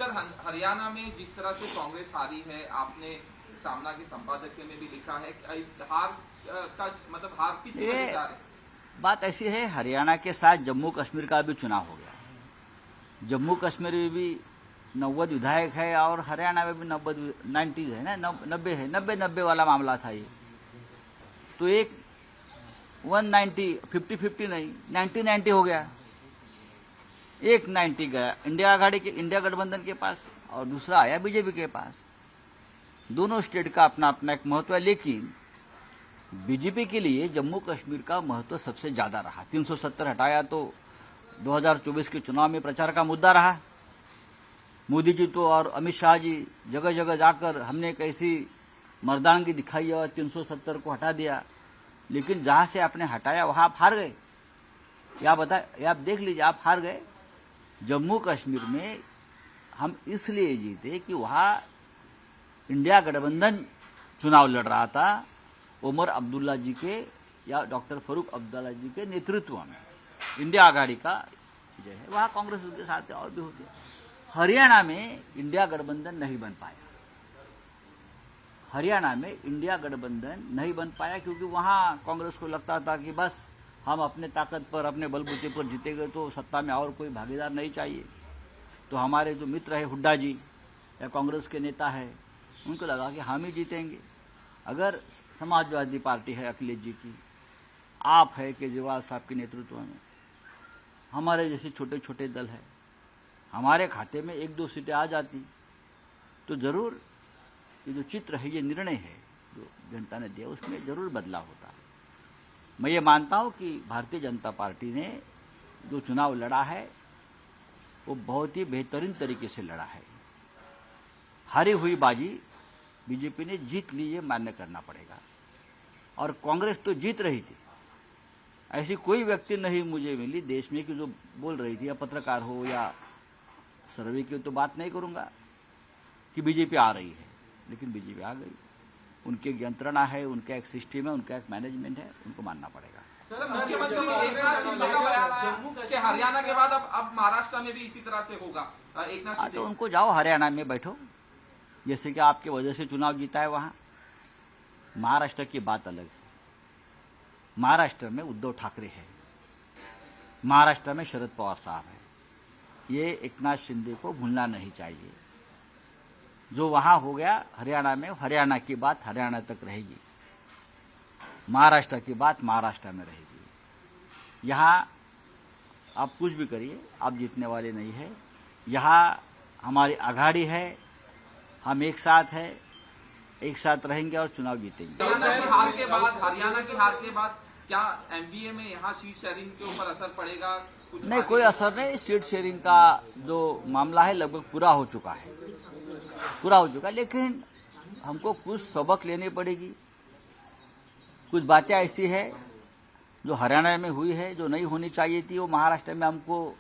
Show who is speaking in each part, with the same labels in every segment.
Speaker 1: Sir Haryana में जिस तरह से कांग्रेस हारी है, आपने सामना के संपादकीय में भी लिखा है कि हार का मतलब हार किस वजह से आ रही है?
Speaker 2: बात ऐसी है, हरियाणा के साथ जम्मू कश्मीर का भी चुनाव हो गया। जम्मू कश्मीर में भी 90 विधायक है और हरियाणा में भी 90 है ना, 90 है, 90 वाला मामला था ये। तो एक 190 50-50 नहीं 90-90 हो गया। एक 90 गया इंडिया गठबंधन के पास और दूसरा आया बीजेपी के पास। दोनों स्टेट का अपना अपना एक महत्व है, लेकिन बीजेपी के लिए जम्मू कश्मीर का महत्व सबसे ज्यादा रहा। 370 हटाया तो 2024 के चुनाव में प्रचार का मुद्दा रहा। मोदी जी तो और अमित शाह जी जगह जगह जाकर हमने कैसी मर्दानगी दिखाई और 370 को हटा दिया, लेकिन जहां से आपने हटाया वहां आप हार गए। आप देख लीजिए, आप हार गए। जम्मू कश्मीर में हम इसलिए जीते कि वहां इंडिया गठबंधन चुनाव लड़ रहा था, उमर अब्दुल्ला जी के या डॉक्टर फारूक अब्दुल्ला जी के नेतृत्व में इंडिया आघाड़ी का जो है वहां कांग्रेस उनके साथ है और भी होती है। हरियाणा में इंडिया गठबंधन नहीं बन पाया। हरियाणा में इंडिया गठबंधन नहीं बन पाया क्योंकि वहां कांग्रेस को लगता था कि बस हम अपने ताकत पर अपने बलबूते पर जीतेंगे तो सत्ता में और कोई भागीदार नहीं चाहिए। तो हमारे जो मित्र है हुड्डा जी या कांग्रेस के नेता है, उनको लगा कि हम ही जीतेंगे। अगर समाजवादी पार्टी है अखिलेश जी की, आप है केजरीवाल साहब के नेतृत्व में, हमारे जैसे छोटे छोटे दल है, हमारे खाते में 1-2 सीटें आ जाती तो जरूर ये जो चित्र है, ये निर्णय है जो जनता ने दिया, उसमें जरूर बदलाव होता। मैं ये मानता हूं कि भारतीय जनता पार्टी ने जो चुनाव लड़ा है वो बहुत ही बेहतरीन तरीके से लड़ा है। हारी हुई बाजी बीजेपी ने जीत ली, ये मान्य करना पड़ेगा। और कांग्रेस तो जीत रही थी। ऐसी कोई व्यक्ति नहीं मुझे मिली देश में कि जो बोल रही थी, या पत्रकार हो या सर्वे की तो बात नहीं करूंगा, कि बीजेपी आ रही है, लेकिन बीजेपी आ गई। उनकी यंत्रणा है, उनका एक सिस्टम है, उनका एक मैनेजमेंट है, उनको मानना पड़ेगा।
Speaker 1: सर, मुख्यमंत्री एकनाथ शिंदे का बयान आया कि हरियाणा के बाद अब महाराष्ट्र में भी इसी तरह से होगा। एकनाथ शिंदे
Speaker 2: तो उनको जाओ हरियाणा में बैठो, जैसे कि आपके वजह से चुनाव जीता है वहां। महाराष्ट्र की बात अलग है। महाराष्ट्र में उद्धव ठाकरे है, महाराष्ट्र में शरद पवार साहब है। ये एकनाथ शिंदे को भूलना नहीं चाहिए। जो वहां हो गया हरियाणा में, हरियाणा की बात हरियाणा तक रहेगी, महाराष्ट्र की बात महाराष्ट्र में रहेगी। यहां आप कुछ भी करिए, आप जीतने वाले नहीं है। यहां हमारी आघाड़ी है, हम एक साथ है, एक साथ रहेंगे और चुनाव जीतेंगे।
Speaker 1: हरियाणा की हार के बाद क्या एमबीए में यहाँ सीट शेयरिंग के ऊपर असर पड़ेगा?
Speaker 2: नहीं, कोई असर नहीं। सीट शेयरिंग का जो मामला है लगभग पूरा हो चुका है, लेकिन हमको कुछ सबक लेनी पड़ेगी। कुछ बातें ऐसी है जो हरियाणा में हुई है, जो नहीं होनी चाहिए थी, वो महाराष्ट्र में हमको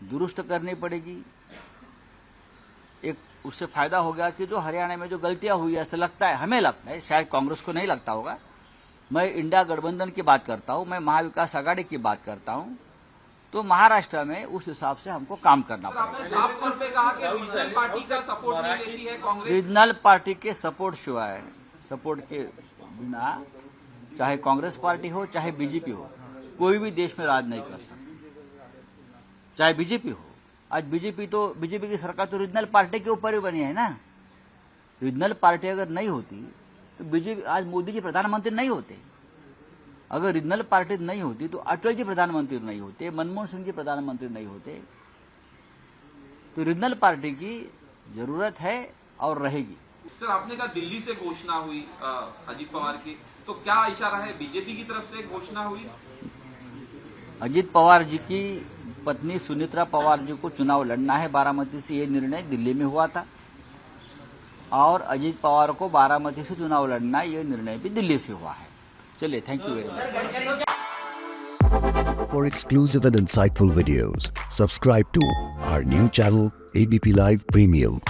Speaker 2: दुरुस्त करनी पड़ेगी। एक उससे फायदा हो गया कि जो हरियाणा में जो गलतियां हुई, ऐसा लगता है, हमें लगता है, शायद कांग्रेस को नहीं लगता होगा। मैं इंडिया गठबंधन की बात करता हूं, मैं महाविकास आघाड़ी की बात करता हूं, तो महाराष्ट्र में उस हिसाब से हमको काम करना पड़ेगा।
Speaker 1: साफ तौर पे कहा कि रीजनल पार्टी का सपोर्ट नहीं लेती है कांग्रेस।
Speaker 2: रीजनल पार्टी के सपोर्ट सिवाय, सपोर्ट के बिना, चाहे कांग्रेस पार्टी हो चाहे बीजेपी हो, कोई भी देश में राज नहीं कर सकता। चाहे बीजेपी हो, आज बीजेपी की सरकार तो रीजनल पार्टी के ऊपर ही बनी है ना। रीजनल पार्टी अगर नहीं होती तो बीजेपी, आज मोदी जी प्रधानमंत्री नहीं होते। अगर रीजनल पार्टी नहीं होती तो अटल जी प्रधानमंत्री नहीं होते, मनमोहन सिंह जी प्रधानमंत्री नहीं होते। तो रीजनल पार्टी की जरूरत है और रहेगी।
Speaker 1: सर, आपने कहा दिल्ली से घोषणा हुई अजीत पवार की, तो क्या इशारा है बीजेपी की तरफ से घोषणा हुई?
Speaker 2: अजीत पवार जी की पत्नी सुनीत्रा पवार जी को चुनाव लड़ना है बारामती से, ये निर्णय दिल्ली में हुआ था। और अजीत पवार को बारामती से चुनाव लड़ना, ये निर्णय भी दिल्ली से हुआ है। चलिए, thank you very much.
Speaker 3: For exclusive and insightful videos, subscribe to our new channel ABP Live Premium.